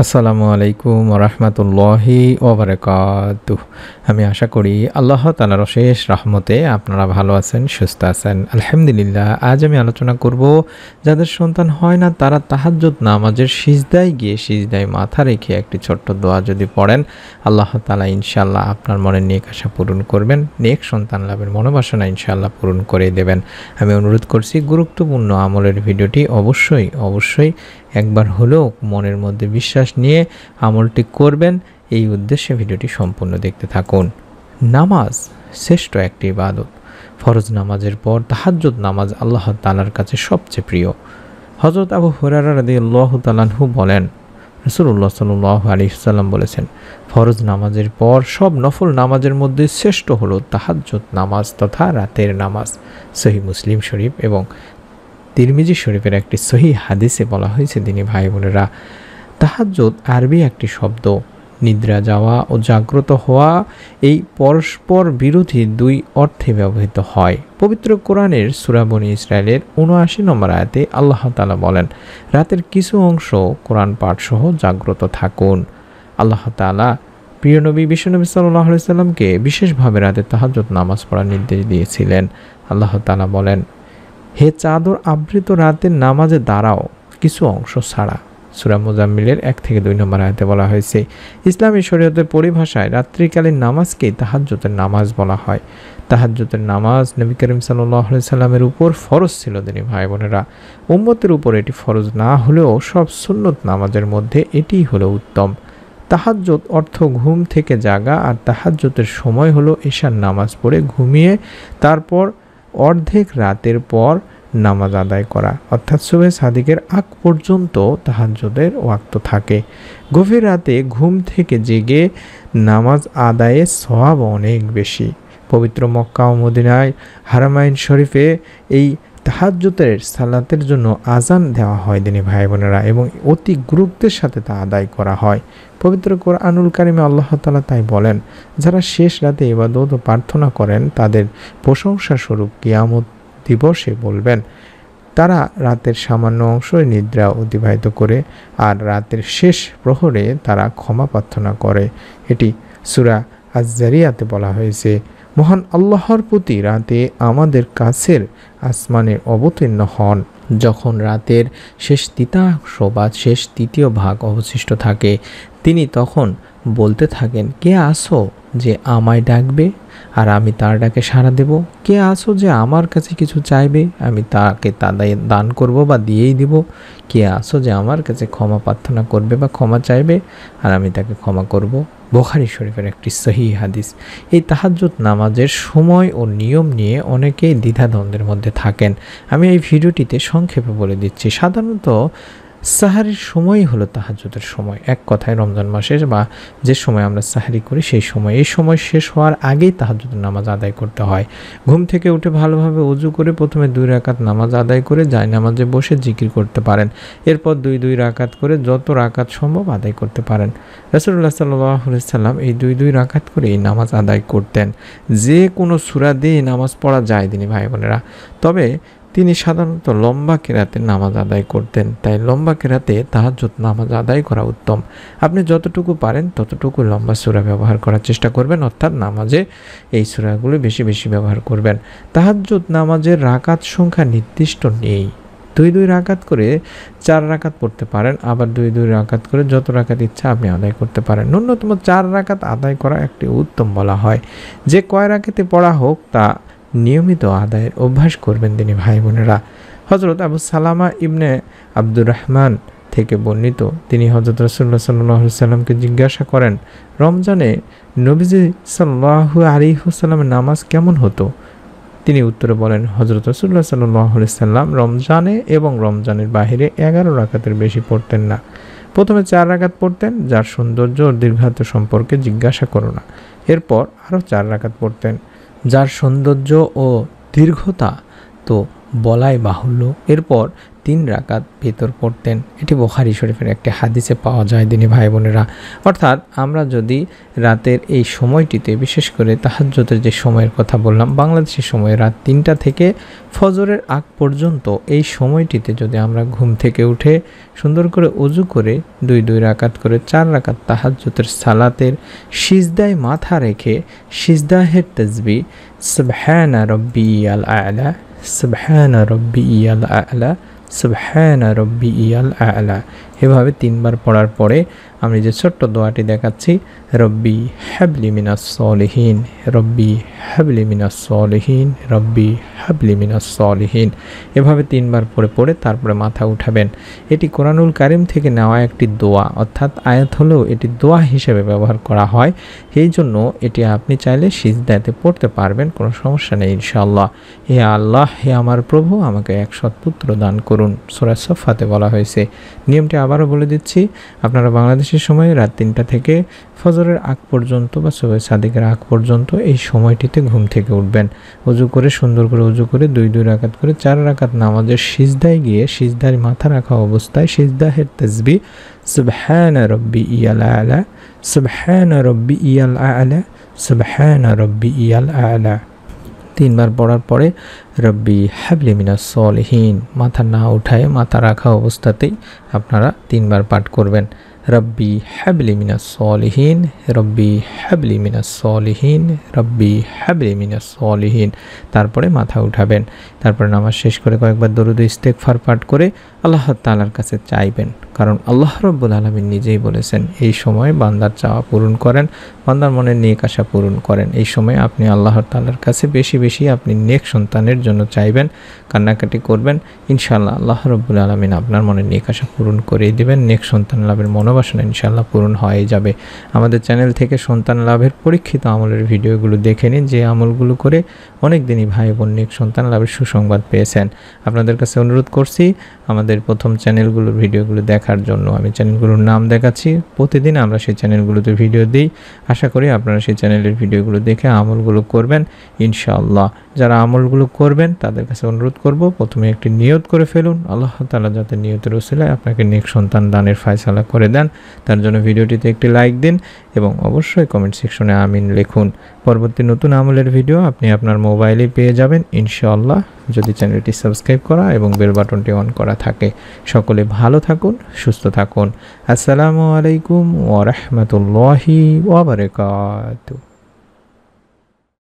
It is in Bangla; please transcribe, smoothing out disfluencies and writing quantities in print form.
আসসালামু আলাইকুম ওরহমতুল্লাহি ওবরাকাতুহ। আমি আশা করি আল্লাহ তাআলার অশেষ রহমতে আপনারা ভালো আছেন, সুস্থ আছেন। আলহামদুলিল্লাহ। আজ আমি আলোচনা করব যাদের সন্তান হয় না তারা তাহাজ্জুদ নামাজের সিজদায় গিয়ে সিজদায় মাথা রেখে একটি ছোট্ট দোয়া যদি পড়েন, আল্লাহ তাআলা ইনশাআল্লাহ আপনার মনের নেক আশা পূরণ করবেন, নেক সন্তান লাভের মনোবাসনা ইনশাআল্লাহ পূরণ করে দেবেন। আমি অনুরোধ করছি গুরুত্বপূর্ণ আমলের ভিডিওটি অবশ্যই একবার হলেও মনের মধ্যে বিশ্বাস নিয়ে আমলটি করবেন, এই উদ্দেশ্যে ভিডিওটি সম্পূর্ণ দেখতে থাকুন। নামাজ শ্রেষ্ঠ একটি ইবাদত। ফরজ নামাজের পর তাহাজ্জুদ নামাজ আল্লাহ তাআলার কাছে সবচেয়ে প্রিয়। হযরত আবু হুরায়রা রাদিয়াল্লাহু তাআলা আনহু বলেন, রাসূলুল্লাহ সাল্লাল্লাহু আলাইহি ওয়াসাল্লাম বলেছেন, ফরজ নামাজের পর সব নফল নামাজের মধ্যে শ্রেষ্ঠ হলো তাহাজ্জুদ নামাজ তথা রাতের নামাজ। সহিহ মুসলিম শরীফ এবং তিরমিজি শরীফের একটি সহিহ হাদিসে বলা হয়েছে, দিনী ভাই বোনেরা, তাহাজ্জুদ আরবি একটি শব্দ। নিদ্রা যাওয়া ও জাগ্রত হওয়া এই পরস্পর বিরোধী দুই অর্থে ব্যবহৃত হয়। পবিত্র কোরআনের সূরা বনী ইসরাইলের ৭৯ নম্বর আয়াতে আল্লাহ তাআলা বলেন, রাতের কিছু অংশ কোরআন পাঠ সহ জাগ্রত থাকুন। আল্লাহ তাআলা প্রিয় নবী বিশ্বনবী সাল্লাল্লাহু আলাইহি সাল্লামকে বিশেষভাবে রাতে তাহাজ্জুদ নামাজ পড়ার নির্দেশ দিয়েছিলেন। আল্লাহ তাআলা বলেন, হে চাদর আবৃত রাতের নামাজে দাঁড়াও কিছু অংশ ছাড়া। সূরা মুজাম্মিলের ১-২ নম্বর আয়াতে বলা হয়েছে। ইসলামী শরীয়তের পরিভাষায় রাত্রিকালীন নামাজকেই তাহাজ্জুদের নামাজ বলা হয়। তাহাজ্জুদের নামাজ নবী করিম সাল্লাল্লাহু আলাইহি সাল্লামের উপর ফরজ ছিল, দিনী ভাই বোনেরা। উম্মতের উপর এটি ফরজ না হলেও সব সুন্নত নামাজের মধ্যে এটিই হলো উত্তম। তাহাজ্জুদ অর্থ ঘুম থেকে জাগা, আর তাহাজ্জুদের সময় হলো এশার নামাজ পড়ে ঘুমিয়ে তারপর অর্ধেক রাতের পর নামাজ আদায় করা, অর্থাৎ সুবহে সাদিকের আগ পর্যন্ত তাহাজ্জুদের ওয়াক্ত থাকে। গভীর রাতে ঘুম থেকে জেগে নামাজ আদায়ে সওয়াব অনেক বেশি। পবিত্র মক্কা ও মদিনায় হারামাইন শরীফে এই তাহাজ্জুদের সালাতের জন্য আজান দেওয়া হয়, দিনী ভাই বোনেরা, এবং অতি গুরুত্বের সাথে তা আদায় করা হয়। পবিত্র কোরআনুল কারিমে আল্লাহ তাআলা তাই বলেন, যারা শেষ রাতে ইবাদত ও প্রার্থনা করেন তাদের প্রশংসা স্বরূপ কিয়ামত দিবসে বলবেন, তারা রাতের সামান্য অংশই নিদ্রা অতিবাহিত করে আর রাতের শেষ প্রহরে তারা ক্ষমা প্রার্থনা করে। এটি সূরা আজ-জারিয়াতে বলা হয়েছে। মহান আল্লাহর প্রতি রাতে আমাদের কাছের আসমানে অবতীর্ণ হন। যখন রাতের শেষ তৃতীয়াংশ বা শেষ তৃতীয় ভাগ অবশিষ্ট থাকে, তিনি তখন বলতে থাকেন, কে আসো যে আমায় ডাকবে আর আমি তার ডাকে সাড়া দেব? কে আসো যে আমার কাছে কিছু চাইবে, আমি তাকে তা দান করব বা দিয়েই দিব? কে আসো যে আমার কাছে ক্ষমা প্রার্থনা করবে বা ক্ষমা চাইবে আর আমি তাকে ক্ষমা করব? বুখারী শরীফের একটি সহিহ হাদিস। এই তাহাজ্জুদ নামাজের সময় ও নিয়ম নিয়ে অনেকেই দ্বিধাদ্বন্দ্বের মধ্যে থাকেন। আমি এই ভিডিওটিতে সংক্ষেপে বলে দিচ্ছি। সাধারণত সাহারির সময়ই হলো তাহাজ্জুদের সময়। এক কথায় রমজান মাসে বা যে সময় আমরা সাহারি করি সেই সময়, এই সময় শেষ হওয়ার আগেই তাহাজ্জুদের নামাজ আদায় করতে হয়। ঘুম থেকে উঠে ভালোভাবে ওযু করে প্রথমে 2 রাকাত নামাজ আদায় করে জায়নামাজে বসে জিকির করতে পারেন। এরপর 2 রাকাত করে যত রাকাত সম্ভব আদায় করতে পারেন। রাসূলুল্লাহ সাল্লাল্লাহু আলাইহি সাল্লাম এই 2 রাকাত করে এই নামাজ আদায় করতেন। যে কোনো সূরা দিয়ে নামাজ পড়া যায়, দিনী ভাই বোনেরা। তবে তিনি সাধারণত লম্বা কেরাতে নামাজ আদায় করতেন, তাই লম্বা কেরাতে তাহাজ্জুদ নামাজ আদায় করা উত্তম। আপনি যতটুকু পারেন ততটুকু লম্বা সূরা ব্যবহার করার চেষ্টা করবেন, অর্থাৎ নামাজে এই সূরাগুলো বেশি বেশি ব্যবহার করবেন। তাহাজ্জুদ নামাজের রাকাত সংখ্যা নির্দিষ্ট নেই। 2 রাকাত করে 4 রাকাত পড়তে পারেন, আবার 2 রাকাত করে যত রাকাত ইচ্ছা আপনি আদায় করতে পারেন। ন্যূনতম 4 রাকাত আদায় করা একটি উত্তম বলা হয়। যে কয় রাকাতে পড়া হোক তা নিয়মিত আদায়ের অভ্যাস করবেন, দিনী ভাই বোনেরা। হযরত আবু সালামা ইবনে আব্দুর রহমান থেকে বর্ণিত, তিনি হযরত রাসূলুল্লাহ সাল্লাল্লাহু আলাইহি সাল্লামকে জিজ্ঞাসা করেন, রমজানে নবীজি সাল্লাল্লাহু আলাইহি ওয়াসাল্লামের নামাজ কেমন হতো? তিনি উত্তরে বলেন, হযরত রাসূলুল্লাহ সাল্লাল্লাহু আলাইহি সাল্লাম রমজানে এবং রমজানের বাহিরে 11 রাকাতের বেশি পড়তেন না। প্রথমে 4 রাকাত পড়তেন, যার সৌন্দর্য ও দীর্ঘায়িত সম্পর্কে জিজ্ঞাসা করো না। এরপর আরও 4 রাকাত পড়তেন, যার সৌন্দর্য ও দীর্ঘতা তো বলাই বাহুল্য। এরপর 3 রাকাত ভিতর পড়তেন। এটি বুখারী শরীফের একটি হাদিসে পাওয়া যায় দিনী ভাই বোনেরা। অর্থাৎ আমরা যদি রাতের এই সময়টিতে, বিশেষ করে তাহাজ্জুদের যে সময়ের কথা বললাম, বাংলাদেশের সময় রাত 3টা থেকে ফজরের আগ পর্যন্ত এই সময়টিতে যদি আমরা ঘুম থেকে উঠে সুন্দর করে ওযু করে 2 রাকাত করে 4 রাকাত তাহাজ্জুদের সালাতের সিজদায় মাথা রেখে সিজদাহের তাসবিহ সুবহানা রাব্বিয়াল আ'লা, সুবহানা রাব্বিয়াল আ'লা, সুবহানা রাব্বিয়াল আ'লা এভাবে 3 বার পড়ার পরে আমি যে ছোট্ট দোয়াটি দেখাচ্ছি, রব্বি হাবলি মিনাস সলিহিন, রব্বি হাবলি মিনাস সলিহিন, রব্বি হাবলি মিনাস সলিহিন, এভাবে 3 বার পড়ে তারপরে মাথা উঠাবেন। এটি কোরআনুল কারীম থেকে নেওয়া একটি দোয়া, অর্থাৎ আয়াত হলেও এটি দোয়া হিসেবে ব্যবহার করা হয়। এই জন্য এটি আপনি চাইলে সিজদাতে পড়তে পারবেন, কোনো সমস্যা নেই ইনশাআল্লাহ। হে আল্লাহ, হে আমার প্রভু, আমাকে এক সৎপুত্র দান করুন, সূরা সফফাতে বলা হয়েছে। নিয়মটি আবারও বলে দিচ্ছি, আপনারা বাংলাদেশের সময় রাত 3টা থেকে ফজরের আগ পর্যন্ত বা সুবহে সাদিকের আগ পর্যন্ত এই সময়টিতে ঘুম থেকে উঠবেন। ওযু করে সুন্দর করে ওযু করে 2 রাকাত করে 4 রাকাত নামাজের সিজদায় গিয়ে সিজদায় মাথা রাখা অবস্থায় সিজদাহের তাসবিহ সুবহানা রাব্বিয়াল আ'লা, সুবহানা রাব্বিয়াল আ'লা, সুবহানা রাব্বিয়াল আ'লা 3 বার পড়ার পরে রব্বি হাবলি মিনাস সলিহিন, মাথা না উঠায় মাথা রাখা অবস্থাতেই আপনারা 3 বার পাঠ করবেন। রব্বি হাবলি মিনাস সলিহিন, রব্বি হাবলি মিনাস সলিহিন, রব্বি হাবলি মিনাস সলিহিন, তারপরে মাথা উঠাবেন। তারপরে নামাজ শেষ করে কয়েকবার দরুদ ইস্তেগফার পাঠ করে আল্লাহ তাআলার কাছে চাইবেন, কারণ আল্লাহ রাব্বুল আলামিন নিজেই বলেছেন এই সময় বান্দার চাওয়া পূরণ করেন, বান্দার মনের নেক আশা পূরণ করেন। এই সময় আপনি আল্লাহ তাআলার কাছে বেশি বেশি আপনি নেক সন্তানের জন্য চাইবেন, কান্নাকাটি করবেন। ইনশাআল্লাহ আল্লাহ রাব্বুল আলামিন আপনার মনের নেক আশা পূরণ করেই দিবেন। নেক সন্তান লাভের মনোবাসনা ইনশাআল্লাহ পূরণ হয়ে যাবে। আমাদের চ্যানেল থেকে সন্তান লাভের পরীক্ষিত আমলের ভিডিওগুলো দেখে নিন, যে আমলগুলো করে অনেক দিনই ভাই বোন নেক সন্তান লাভের সুসংবাদ পেয়েছেন। আপনাদের কাছে অনুরোধ করছি আমাদের প্রথম চ্যানেলগুলোর ভিডিওগুলো দেখার জন্য। আমি চ্যানেলগুলোর নাম দেখাচ্ছি, প্রতিদিন আমরা সেই চ্যানেলগুলোতে ভিডিও দিই। আশা করি আপনারা সেই চ্যানেলের ভিডিওগুলো দেখে আমলগুলো করবেন ইনশাআল্লাহ। যারা আমলগুলো করবেন তাদের কাছে অনুরোধ করব, প্রথমে একটি নিয়ত করে ফেলুন, আল্লাহ তাআলা যাতে নিয়তের ওসিলায় আপনাকে নেক সন্তান দানের ফয়সালা করে দেন। তার জন্য ভিডিওটিতে একটি লাইক দিন এবং অবশ্যই কমেন্ট সেকশনে আমিন লিখুন। পরবর্তী নতুন আমলের ভিডিও আপনি আপনার মোবাইলে পেয়ে যাবেন ইনশাআল্লাহ, যদি চ্যানেলটি সাবস্ক্রাইব করা এবং বেল বাটনটি অন করা থাকে। সকলে ভালো থাকুন, সুস্থ থাকুন। আসসালামু আলাইকুম ওয়া রাহমাতুল্লাহি ওয়া বারাকাতুহু।